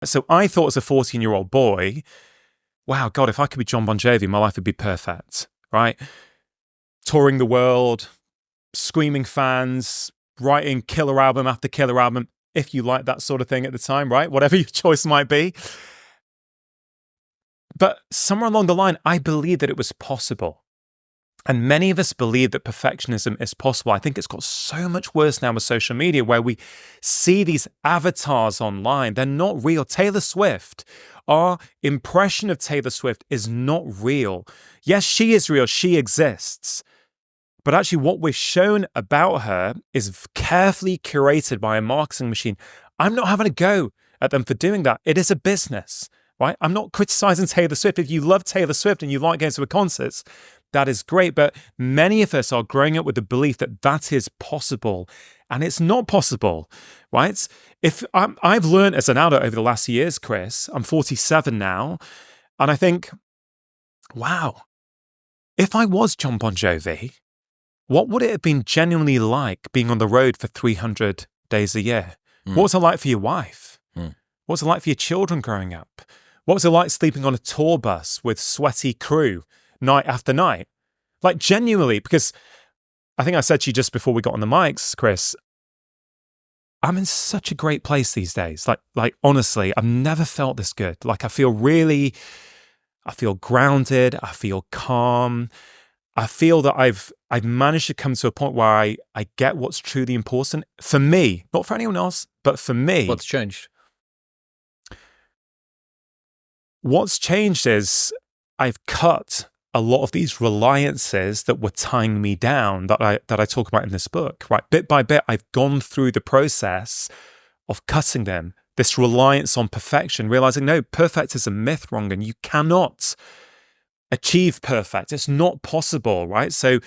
So I thought as a 14-year-old boy, wow, God, if I could be John Bon Jovi, my life would be perfect, right? Touring the world, screaming fans, writing killer album after killer album, if you like that sort of thing at the time, right? Whatever your choice might be. But somewhere along the line, I believed that it was possible. And many of us believe that perfectionism is possible. I think it's got so much worse now with social media, where we see these avatars online. They're not real. Taylor Swift, our impression of Taylor Swift is not real. Yes, she is real. She exists. But actually what we're shown about her is carefully curated by a marketing machine. I'm not having a go at them for doing that. It is a business, right? I'm not criticizing Taylor Swift. If you love Taylor Swift and you like going to her concerts, that is great. But many of us are growing up with the belief that that is possible, and it's not possible, right? If I've learned as an adult over the last years, Chris, I'm 47 now, and I think, wow, if I was John Bon Jovi, what would it have been genuinely like being on the road for 300 days a year? What was it like for your wife? What was it like for your children growing up? What was it like sleeping on a tour bus with sweaty crew night after night? Like, genuinely, because I think I said to you just before we got on the mics, Chris, I'm in such a great place these days. Like honestly, I've never felt this good. Like, I feel grounded. I feel calm. I feel that I've managed to come to a point where I get what's truly important for me, not for anyone else, but for me. What's changed? What's changed is I've cut a lot of these reliances that were tying me down that I talk about in this book, right? Bit by bit, I've gone through the process of cutting them. This reliance on perfection, realizing, no, perfect is a myth, Rongan. You cannot achieve perfect. It's not possible, right? So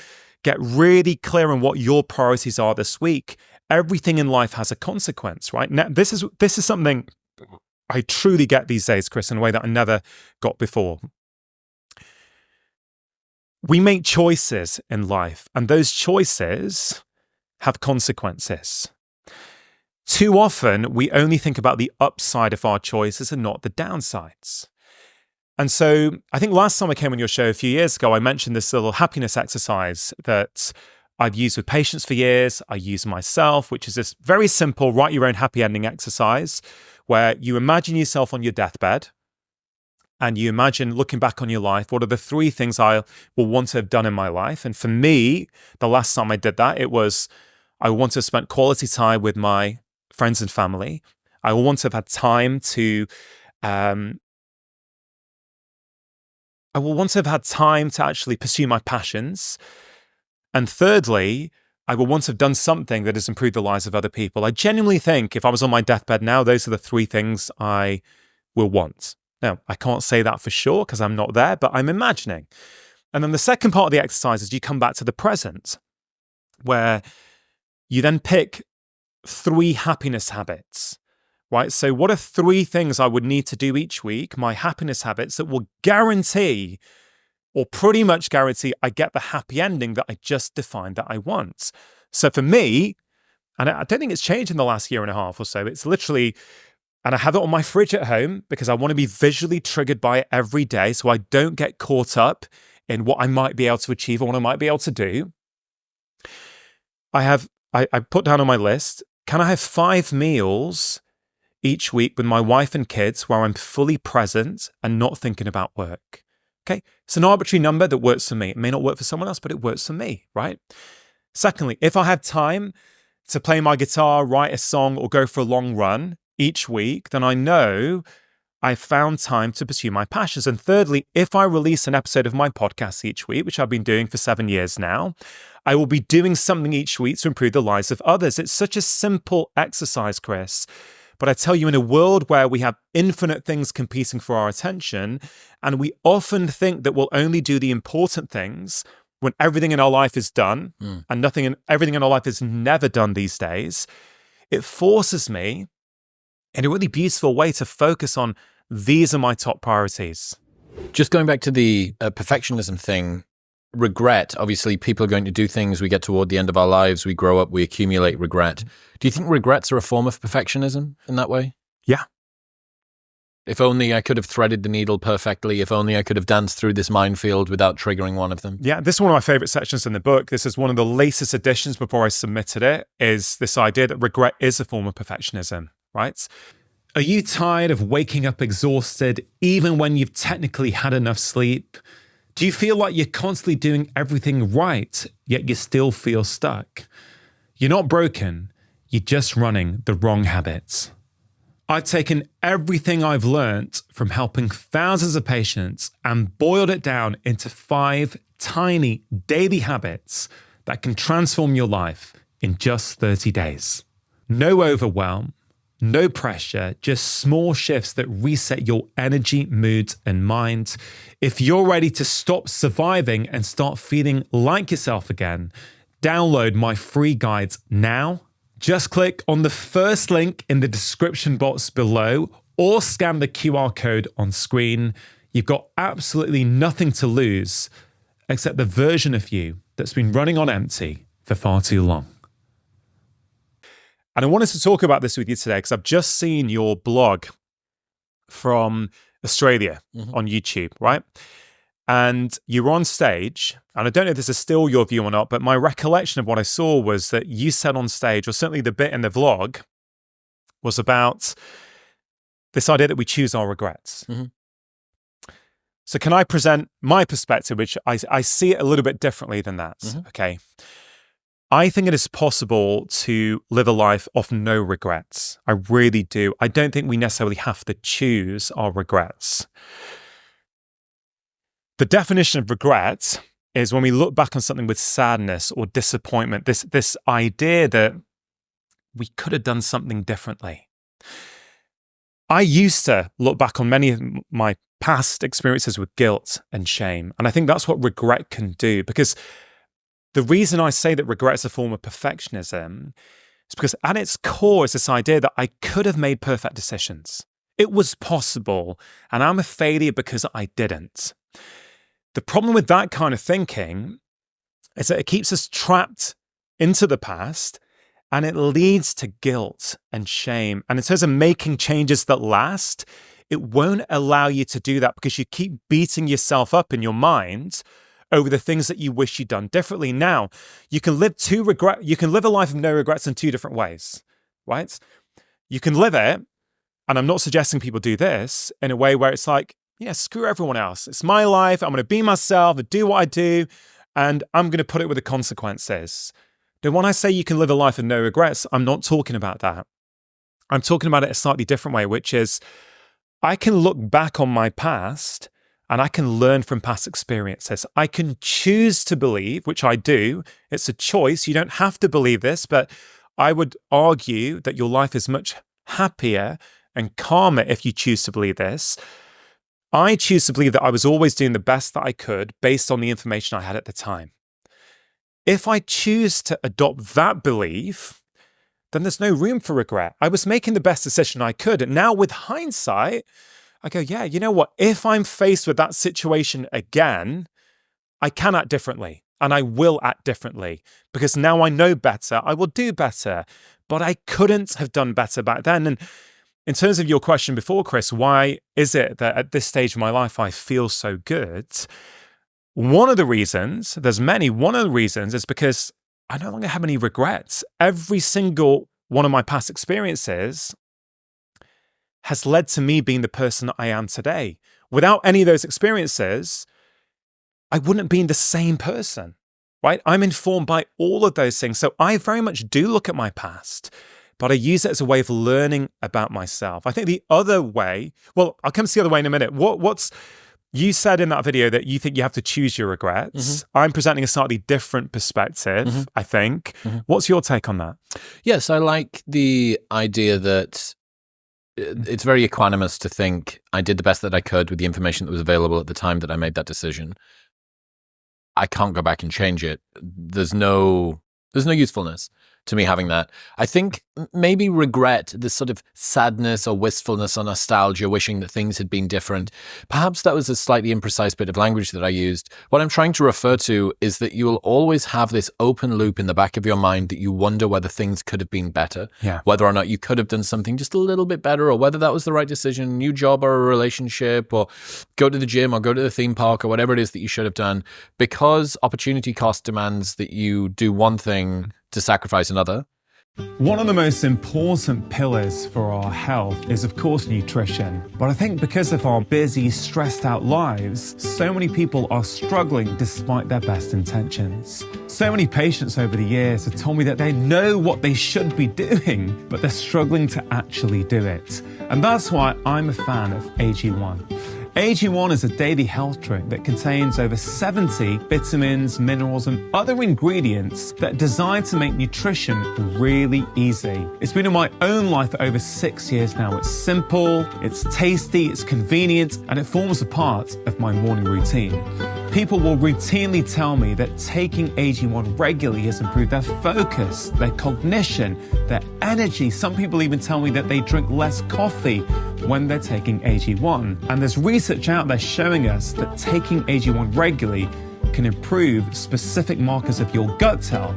get really clear on what your priorities are this week. Everything in life has a consequence, right? Now, this is something I truly get these days, Chris, in a way that I never got before. We make choices in life, and those choices have consequences. Too often, we only think about the upside of our choices and not the downsides. And so I think last time I came on your show a few years ago, I mentioned this little happiness exercise that I've used with patients for years. I use myself, which is this very simple write your own happy ending exercise where you imagine yourself on your deathbed and you imagine looking back on your life. What are the 3 things I will want to have done in my life? And for me, the last time I did that, it was I want to have spent quality time with my friends and family. I want to have had time to I will want to have had time to actually pursue my passions. And thirdly, I will want to have done something that has improved the lives of other people. I genuinely think if I was on my deathbed now, those are the 3 things I will want. Now, I can't say that for sure because I'm not there, but I'm imagining. And then the second part of the exercise is you come back to the present, where you then pick 3 happiness habits. Right? So what are 3 things I would need to do each week, my happiness habits, that will guarantee, or pretty much guarantee, I get the happy ending that I just defined that I want? So for me, and I don't think it's changed in the last year and a half or so, it's literally, and I have it on my fridge at home because I want to be visually triggered by it every day so I don't get caught up in what I might be able to achieve or what I might be able to do. I put down on my list, can I have 5 meals each week with my wife and kids where I'm fully present and not thinking about work? Okay, it's an arbitrary number that works for me. It may not work for someone else, but it works for me, right? Secondly, if I have time to play my guitar, write a song, or go for a long run each week, then I know I've found time to pursue my passions. And thirdly, if I release an episode of my podcast each week, which I've been doing for 7 years now, I will be doing something each week to improve the lives of others. It's such a simple exercise, Chris. But I tell you, in a world where we have infinite things competing for our attention, and we often think that we'll only do the important things when everything in our life is done, and everything in our life is never done these days, it forces me in a really beautiful way to focus on these are my top priorities. Just going back to the perfectionism thing, regret, obviously people are going to do things, we get toward the end of our lives, we grow up, we accumulate regret. Do you think regrets are a form of perfectionism in that way? Yeah. If only I could have threaded the needle perfectly. If only I could have danced through this minefield without triggering one of them. Yeah, this is one of my favorite sections in the book. This is one of the latest additions before I submitted it, is this idea that regret is a form of perfectionism, right? Are you tired of waking up exhausted even when you've technically had enough sleep? Do you feel like you're constantly doing everything right, yet you still feel stuck? You're not broken, you're just running the wrong habits. I've taken everything I've learned from helping thousands of patients and boiled it down into 5 tiny daily habits that can transform your life in just 30 days. No overwhelm, no pressure, just small shifts that reset your energy, mood, and mind. If you're ready to stop surviving and start feeling like yourself again, download my free guides now. Just click on the first link in the description box below or scan the QR code on screen. You've got absolutely nothing to lose except the version of you that's been running on empty for far too long. And I wanted to talk about this with you today because I've just seen your blog from Australia on YouTube, right? And you were on stage, and I don't know if this is still your view or not, but my recollection of what I saw was that you said on stage, or certainly the bit in the vlog, was about this idea that we choose our regrets. So can I present my perspective, which I see it a little bit differently than that, okay? I think it is possible to live a life of no regrets. I really do. I don't think we necessarily have to choose our regrets. The definition of regret is when we look back on something with sadness or disappointment, this idea that we could have done something differently. I used to look back on many of my past experiences with guilt and shame, and I think that's what regret can do, because the reason I say that regret is a form of perfectionism is because at its core is this idea that I could have made perfect decisions. It was possible, and I'm a failure because I didn't. The problem with that kind of thinking is that it keeps us trapped into the past, and it leads to guilt and shame. And in terms of making changes that last, it won't allow you to do that because you keep beating yourself up in your mind over the things that you wish you'd done differently. Now, you can live a life of no regrets in 2 different ways, right? You can live it, and I'm not suggesting people do this, in a way where it's like, yeah, screw everyone else. It's my life. I'm going to be myself and do what I do, and I'm going to put it with the consequences. Now, when I say you can live a life of no regrets, I'm not talking about that. I'm talking about it a slightly different way, which is I can look back on my past and I can learn from past experiences. I can choose to believe, which I do. It's a choice. You don't have to believe this, but I would argue that your life is much happier and calmer if you choose to believe this. I choose to believe that I was always doing the best that I could based on the information I had at the time. If I choose to adopt that belief, then there's no room for regret. I was making the best decision I could. And now with hindsight, I go, yeah, you know what? If I'm faced with that situation again, I can act differently, and I will act differently because now I know better. I will do better, but I couldn't have done better back then. And in terms of your question before, Chris, why is it that at this stage of my life I feel so good? One of the reasons, there's many, one of the reasons is because I no longer have any regrets. Every single one of my past experiences has led to me being the person I am today. Without any of those experiences, I wouldn't be the same person, right? I'm informed by all of those things. So I very much do look at my past, but I use it as a way of learning about myself. I think the other way, well, I'll come to the other way in a minute. You said in that video that you think you have to choose your regrets. I'm presenting a slightly different perspective, I think. What's your take on that? Yes, I like the idea that it's very equanimous to think I did the best that I could with the information that was available at the time that I made that decision. I can't go back and change it. There's no usefulness. to me having that. I think maybe regret, this sort of sadness or wistfulness or nostalgia, wishing that things had been different. Perhaps that was a slightly imprecise bit of language that I used. What I'm trying to refer to is that you will always have this open loop in the back of your mind that you wonder whether things could have been better, whether or not you could have done something just a little bit better, or whether that was the right decision, new job or a relationship, or go to the gym or go to the theme park or whatever it is that you should have done, because opportunity cost demands that you do one thing to sacrifice another. One of the most important pillars for our health is, of course, nutrition. But I think because of our busy, stressed out lives, so many people are struggling despite their best intentions. So many patients over the years have told me that they know what they should be doing, but they're struggling to actually do it. And that's why I'm a fan of AG1. AG1 is a daily health drink that contains over 70 vitamins, minerals, and other ingredients that are designed to make nutrition really easy. It's been in my own life for over 6 years now. It's simple, it's tasty, it's convenient, and it forms a part of my morning routine. People will routinely tell me that taking AG1 regularly has improved their focus, their cognition, their energy. Some people even tell me that they drink less coffee when they're taking AG1. And there's research out there showing us that taking AG1 regularly can improve specific markers of your gut health,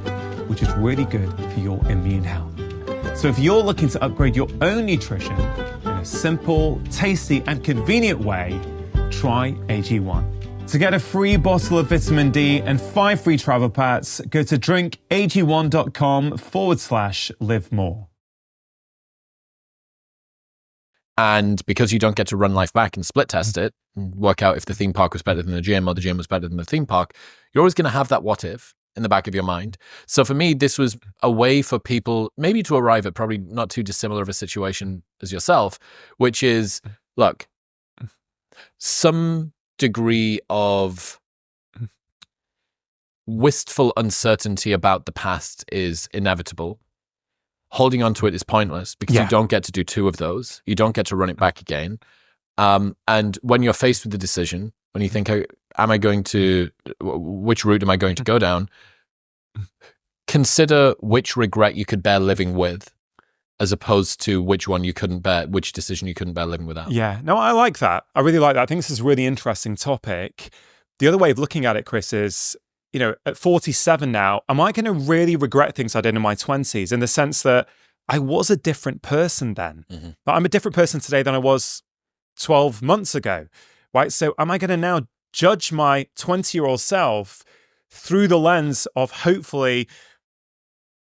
which is really good for your immune health. So if you're looking to upgrade your own nutrition in a simple, tasty, and convenient way, try AG1. To get a free bottle of vitamin D and 5 free travel packs, go to drinkag1.com/live more. And because you don't get to run life back and split test it, work out if the theme park was better than the gym or the gym was better than the theme park, you're always going to have that what if in the back of your mind. So for me, this was a way for people maybe to arrive at probably not too dissimilar of a situation as yourself, which is, look, some degree of wistful uncertainty about the past is inevitable. Holding on to it is pointless because you don't get to do two of those. You don't get to run it back again. And when you're faced with the decision, when you think, which route am I going to go down? Consider which regret you could bear living with, as opposed to which decision you couldn't bear living without. Yeah, no, I like that. I really like that. I think this is a really interesting topic. The other way of looking at it, Chris, is, at 47 now, am I going to really regret things I did in my 20s, in the sense that I was a different person then? Mm-hmm. But I'm a different person today than I was 12 months ago, right? So am I going to now judge my 20-year-old self through the lens of hopefully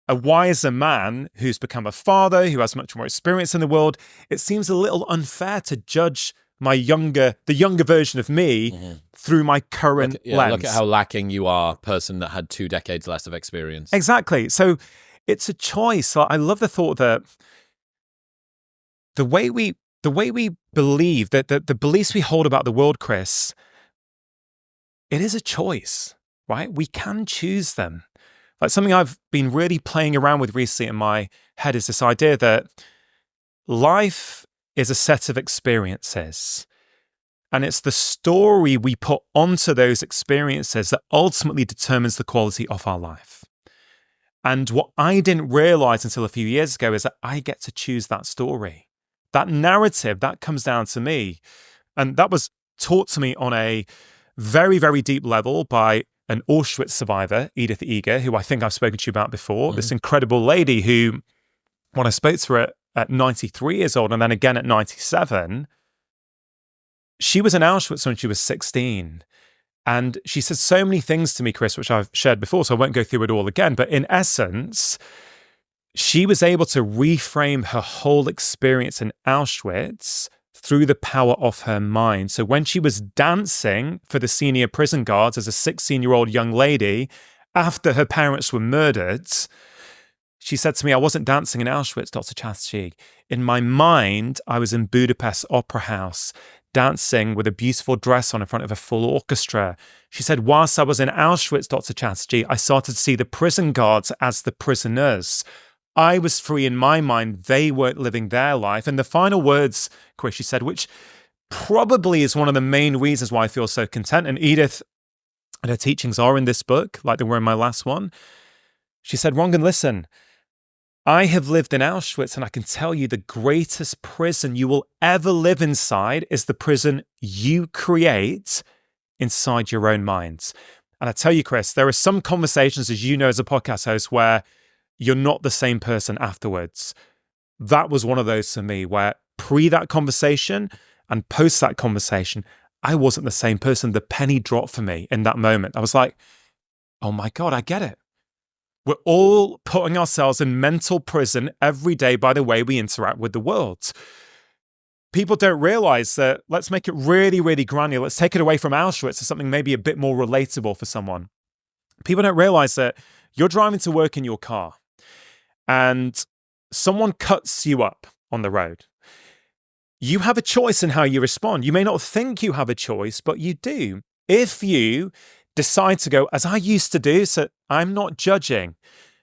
a wiser man who's become a father, who has much more experience in the world? It seems a little unfair to judge the younger version of me through my current lens. Look at how lacking you are, person that had 2 decades less of experience. Exactly. So it's a choice. I love the thought that the way we believe, that the beliefs we hold about the world, Chris, it is a choice, right? We can choose them. Like, something I've been really playing around with recently in my head is this idea that life is a set of experiences, and it's the story we put onto those experiences that ultimately determines the quality of our life. And what I didn't realize until a few years ago is that I get to choose that story. That narrative, that comes down to me. And that was taught to me on a very, very deep level by an Auschwitz survivor, Edith Eger, who I think I've spoken to you about before. This incredible lady who, when I spoke to her at 93 years old and then again at 97, she was in Auschwitz when she was 16. And she said so many things to me, Chris, which I've shared before, so I won't go through it all again. But in essence, she was able to reframe her whole experience in Auschwitz through the power of her mind. So when she was dancing for the senior prison guards as a 16-year-old young lady after her parents were murdered, she said to me, I wasn't dancing in Auschwitz, Dr. Chatterjee. In my mind, I was in Budapest Opera House, dancing with a beautiful dress on in front of a full orchestra. She said, whilst I was in Auschwitz, Dr. Chatterjee, I started to see the prison guards as the prisoners. I was free in my mind. They weren't living their life. And the final words, Chris, she said, which probably is one of the main reasons why I feel so content, and Edith and her teachings are in this book, like they were in my last one. She said, Rongan, listen, I have lived in Auschwitz, and I can tell you the greatest prison you will ever live inside is the prison you create inside your own minds. And I tell you, Chris, there are some conversations, as you know, as a podcast host, where you're not the same person afterwards. That was one of those for me, where pre that conversation and post that conversation, I wasn't the same person. The penny dropped for me in that moment. I was like, oh my God, I get it. We're all putting ourselves in mental prison every day by the way we interact with the world. People don't realize that, let's make it really, really granular. Let's take it away from Auschwitz to something maybe a bit more relatable for someone. People don't realize that you're driving to work in your car and someone cuts you up on the road. You have a choice in how you respond. You may not think you have a choice, but you do. If you decide to go, as I used to do, so I'm not judging,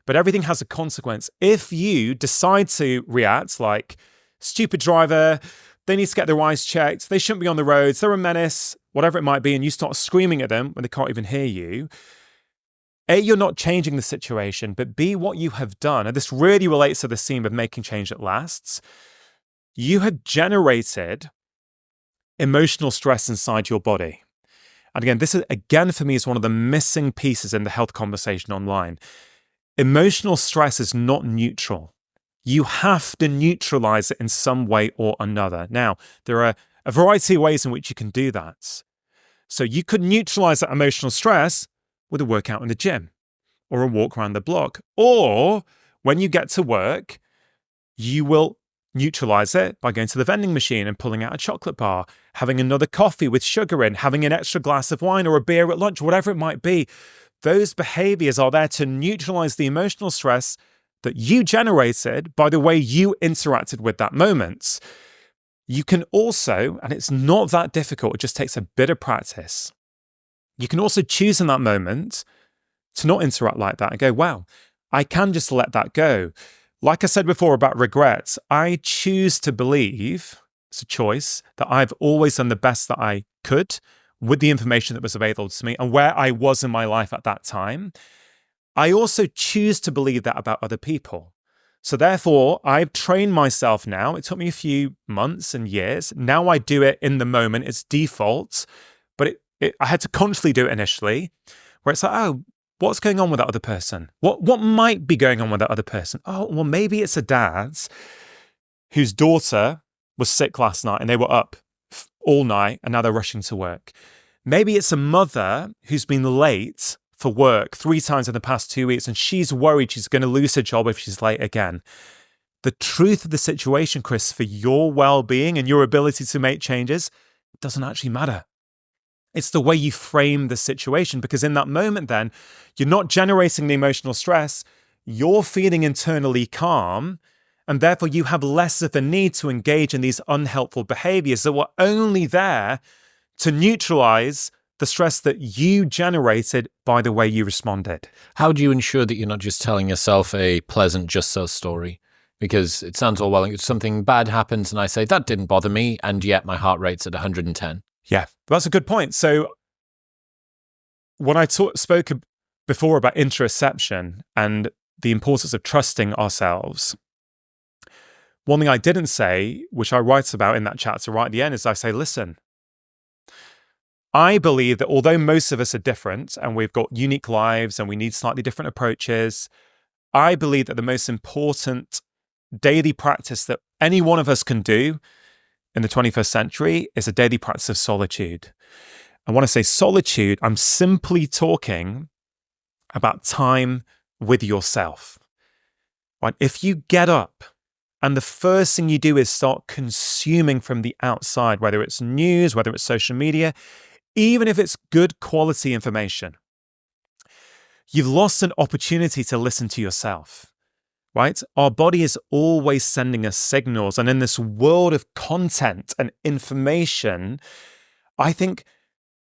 but everything has a consequence. If you decide to react like, stupid driver, they need to get their eyes checked, they shouldn't be on the roads, they're a menace, whatever it might be, and you start screaming at them when they can't even hear you, A, you're not changing the situation, but B, what you have done, and this really relates to the theme of making change that lasts, you have generated emotional stress inside your body. And again, this is, again, for me, is one of the missing pieces in the health conversation online. Emotional stress is not neutral. You have to neutralize it in some way or another. Now, there are a variety of ways in which you can do that. So you could neutralize that emotional stress with a workout in the gym or a walk around the block. Or when you get to work, you will neutralize it by going to the vending machine and pulling out a chocolate bar, having another coffee with sugar in, having an extra glass of wine or a beer at lunch, whatever it might be. Those behaviors are there to neutralize the emotional stress that you generated by the way you interacted with that moment. You can also, and it's not that difficult, it just takes a bit of practice. You can also choose in that moment to not interact like that and go, wow, I can just let that go. Like I said before about regrets, I choose to believe, it's a choice, that I've always done the best that I could with the information that was available to me and where I was in my life at that time. I also choose to believe that about other people. So therefore, I've trained myself now. It took me a few months and years. Now I do it in the moment. It's default. But I had to consciously do it initially, where it's like, oh, what's going on with that other person? What might be going on with that other person? Oh, well, maybe it's a dad whose daughter was sick last night and they were up all night and now they're rushing to work. Maybe it's a mother who's been late for work 3 times in the past 2 weeks and she's worried she's going to lose her job if she's late again. The truth of the situation, Chris, for your well-being and your ability to make changes, it doesn't actually matter. It's the way you frame the situation, because in that moment then, you're not generating the emotional stress, you're feeling internally calm, and therefore you have less of a need to engage in these unhelpful behaviors that were only there to neutralize the stress that you generated by the way you responded. How do you ensure that you're not just telling yourself a pleasant just so story? Because it sounds all well, something bad happens and I say, that didn't bother me, and yet my heart rate's at 110. Yeah, that's a good point. So when I spoke before about interoception and the importance of trusting ourselves, one thing I didn't say, which I write about in that chapter right at the end, is I say, listen, I believe that although most of us are different and we've got unique lives and we need slightly different approaches, I believe that the most important daily practice that any one of us can do in the 21st century is a daily practice of solitude. And when I say solitude, I'm simply talking about time with yourself. Right? If you get up and the first thing you do is start consuming from the outside, whether it's news, whether it's social media, even if it's good quality information, you've lost an opportunity to listen to yourself. Right? Our body is always sending us signals. And in this world of content and information, I think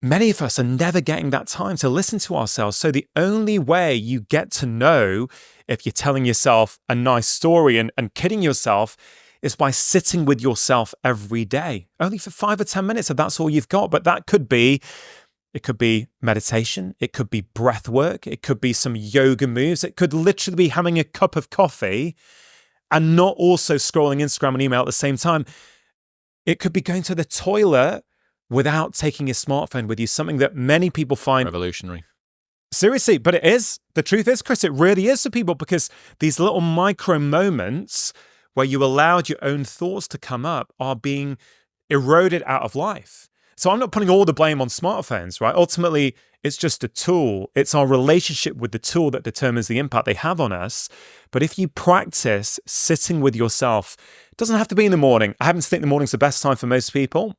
many of us are never getting that time to listen to ourselves. So the only way you get to know if you're telling yourself a nice story and kidding yourself is by sitting with yourself every day, only for 5 or 10 minutes, if that's all you've got. But that could be It could be meditation. It could be breath work. It could be some yoga moves. It could literally be having a cup of coffee and not also scrolling Instagram and email at the same time. It could be going to the toilet without taking your smartphone with you, something that many people find revolutionary. Seriously, but it is. The truth is, Chris, it really is for people, because these little micro moments where you allowed your own thoughts to come up are being eroded out of life. So I'm not putting all the blame on smartphones, right? Ultimately, it's just a tool. It's our relationship with the tool that determines the impact they have on us. But if you practice sitting with yourself, it doesn't have to be in the morning. I happen to think the morning's the best time for most people.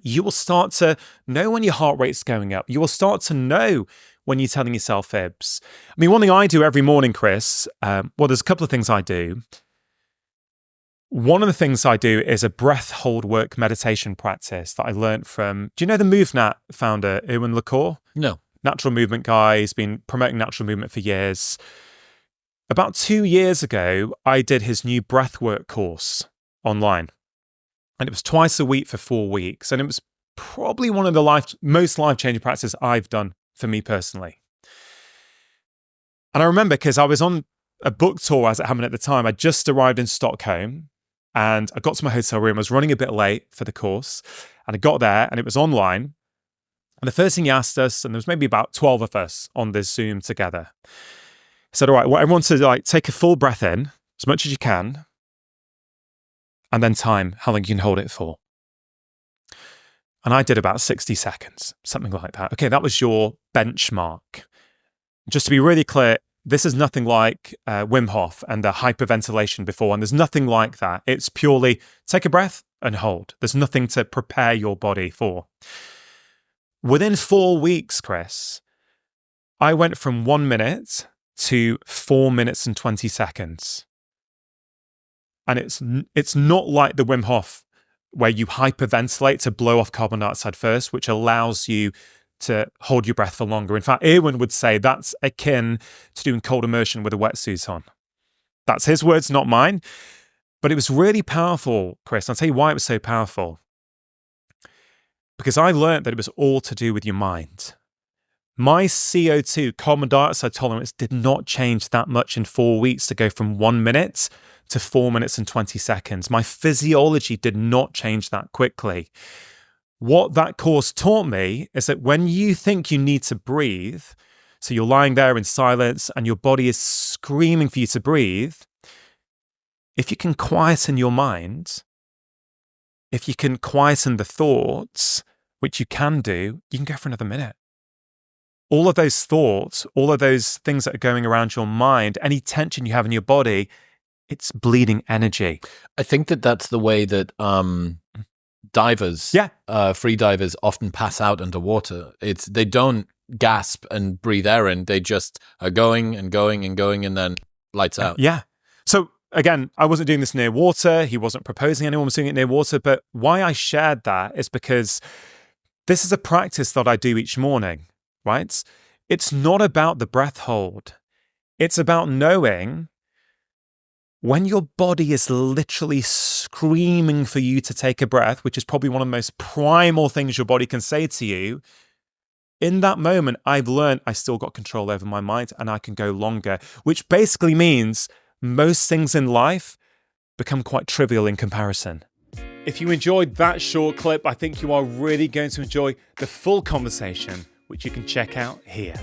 You will start to know when your heart rate's going up. You will start to know when you're telling yourself fibs. I mean, one thing I do every morning, Chris, there's a couple of things I do. One of the things I do is a breath hold work meditation practice that I learned from, do you know the MoveNat founder, Erwin LaCour? No. Natural movement guy. He's been promoting natural movement for years. About 2 years ago, I did his new breathwork course online. And it was twice a week for 4 weeks. And it was probably one of the most life-changing practices I've done for me personally. And I remember, because I was on a book tour as it happened at the time. I just arrived in Stockholm and I got to my hotel room. I was running a bit late for the course. And I got there and it was online. And the first thing he asked us, and there was maybe about 12 of us on this Zoom together, he said, all right, well, everyone to take a full breath in as much as you can, and then time how long you can hold it for. And I did about 60 seconds, something like that. Okay, that was your benchmark. Just to be really clear, this is nothing like Wim Hof and the hyperventilation before, and there's nothing like that. It's purely take a breath and hold. There's nothing to prepare your body for. Within 4 weeks, Chris, I went from 1 minute to 4 minutes and 20 seconds. And it's not like the Wim Hof where you hyperventilate to blow off carbon dioxide first, which allows you to hold your breath for longer. In fact, Erwin would say that's akin to doing cold immersion with a wetsuit on. That's his words, not mine. But it was really powerful, Chris. I'll tell you why it was so powerful. Because I learned that it was all to do with your mind. My CO2, carbon dioxide tolerance, did not change that much in 4 weeks to go from 1 minute to 4 minutes and 20 seconds. My physiology did not change that quickly. What that course taught me is that when you think you need to breathe, so you're lying there in silence and your body is screaming for you to breathe, if you can quieten your mind, if you can quieten the thoughts, which you can do, you can go for another minute. All of those thoughts, all of those things that are going around your mind, any tension you have in your body, it's bleeding energy. I think that's the way that divers, free divers, often pass out underwater. They don't gasp and breathe air in. They just are going and going and going, and then lights out. Yeah. So again, I wasn't doing this near water. He wasn't proposing anyone was doing it near water. But why I shared that is because this is a practice that I do each morning, right? It's not about the breath hold. It's about knowing when your body is literally screaming for you to take a breath, which is probably one of the most primal things your body can say to you. In that moment, I've learned I still got control over my mind and I can go longer, which basically means most things in life become quite trivial in comparison. If you enjoyed that short clip, I think you are really going to enjoy the full conversation, which you can check out here.